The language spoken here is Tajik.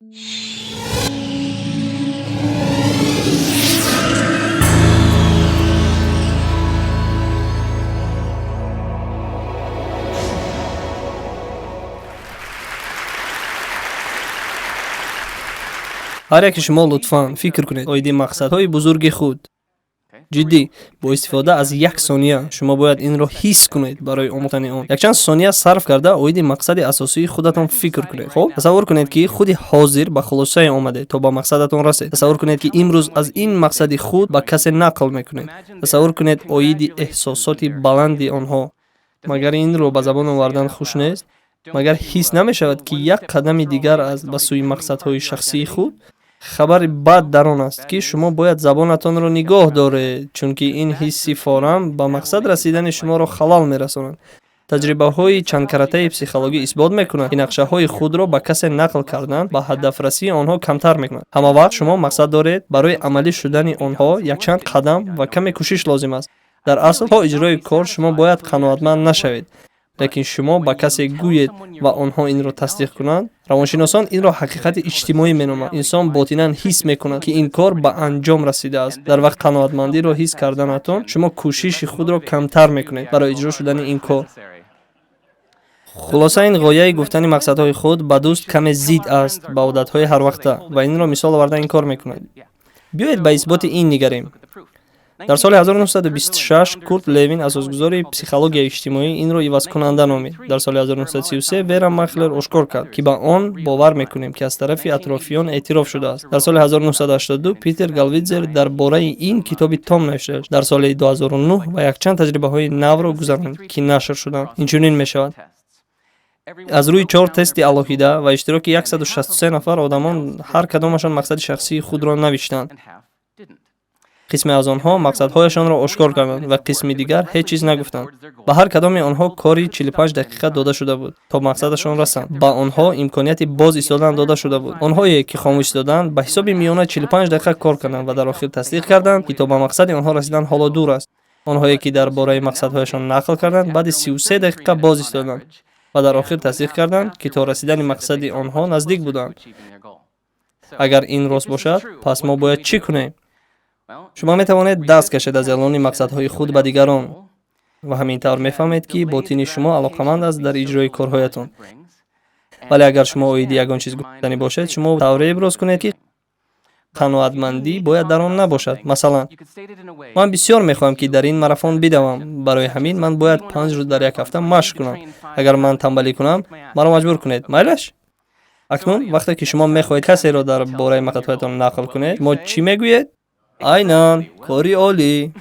ҳар яке шумо лутфан фикр кунед оиди мақсадҳои бузурги худ. ҷиддӣ, бо истифода аз 1 сония шумо бояд инро ҳис кунед барои омӯхтани он. Якчанд сония сарф карда оиди мақсади асосии худатон фикр кунед. Хоб, тасаввур кунед ки худи ҳозир ба хулосае омадед то ба мақсадатон расед. Тасаввур кунед ки имрӯз аз ин мақсади худ ба касе нақл мекунед. Тасаввур кунед оиди эҳсосоти баланди онҳо. Магар инро ба забон овардан хуш нест? Магар ҳис намешавад ки як қадами дигар аст ба сӯи мақсадҳои шахсии худ? хабари бад дар он аст ки шумо бояд забонатонро нигоҳ доред, чунки ин ҳисси форам ба мақсад расидани шуморо халал мерасонад. таҷрибаҳои чандкаратаи психологӣ исбот мекунанд ки нақшаҳои худро ба касе нақл кардан ба ҳадафрасии онҳо камтар мекунад. ҳама вақт шумо мақсад доред, барои амалӣ шудани онҳо якчанд қадам ва каме кӯшиш лозим аст. дар асл то иҷрои кор шумо бояд қаноатманд нашавед. лекин шумо ба касе гӯед ва онҳо инро тасдиқ кунанд. равоншиносон инро ҳақиқати иҷтимоӣ меноманд. инсон ботинан ҳис мекунад ки ин кор ба анҷом расидааст. дар вақт қаноатмандиро ҳис карданатон шумо кӯшиши худро камтар мекунед барои иҷро шудани ин кор. хулоса ин ғояи гуфтани мақсадҳои худ ба дӯст каме зид аст ба одатҳои ҳарвақта ва инро мисол оварда инкор мекунад. биёед ба исботи ин нигарем. дар соли 1926 Курт Левин, асосгузори психологияи иҷтимоӣ, инро ивазкунанда номид. дар соли 1933 Вера Махлер ошкор кард, ки ба он бовар мекунем, ки аз тарафи атрофиён эътироф шудааст. дар соли 1982 Питер Галвидзер дар бораи ин китоби том навишта. дар соли 2009 ва якчанд таҷрибаҳои навро гузаронд, ки нашр шуданд. Инчунин мешавад. аз рӯи 4 тести алоҳида ва иштироки 163 нафар одамон ҳар кадомашон мақсади шахсии худро навиштанд. қисме аз онҳо мақсадҳояшонро ошкор карданд ва қисми дигар ҳеҷ чиз нагуфтанд. ба ҳар кадоми онҳо кори 45 дақиқа дода шуда буд то мақсадашон расанд. ба онҳо имконияти боз истодан дода шуда буд. онҳое ки хомӯш истоданд ба ҳисоби миёна 45 дақиқа кор карданд ва дар охир тасдиқ карданд ки то ба мақсади онҳо расидан ҳоло дур аст. онҳое ки дар бораи мақсадҳояшон нақл карданд баъди 33 дақиқа боз истоданд ва дар охир тасдиқ карданд ки то расидани мақсади онҳо наздик буданд. агар ин рост бошад, пас мо бояд чӣ кунем? шумо метавонед даст кашед аз эълони мақсадҳои худ ба дигарон ва ҳамин тавр мефаҳмед ки ботини шумо алоқаманд аст дар иҷрои корҳоятон. вале агар шумо оиди ягон чиз гуфтанӣ бошед, шумо тавре иброз кунед ки қаноатмандӣ бояд дар он набошад. масалан, ман бисёр мехоҳам ки дар ин марафон бидавам, барои ҳамин ман бояд 5 рӯз дар як ҳафта машқ кунам. агар ман тамбалӣ кунам, маро маҷбур кунед, майлаш? акнун вақте ки шумо мехоҳед касеро дар бораи мақсадҳоятон нақл кунед, мо чӣ мегӯед? Aynen, kori oli.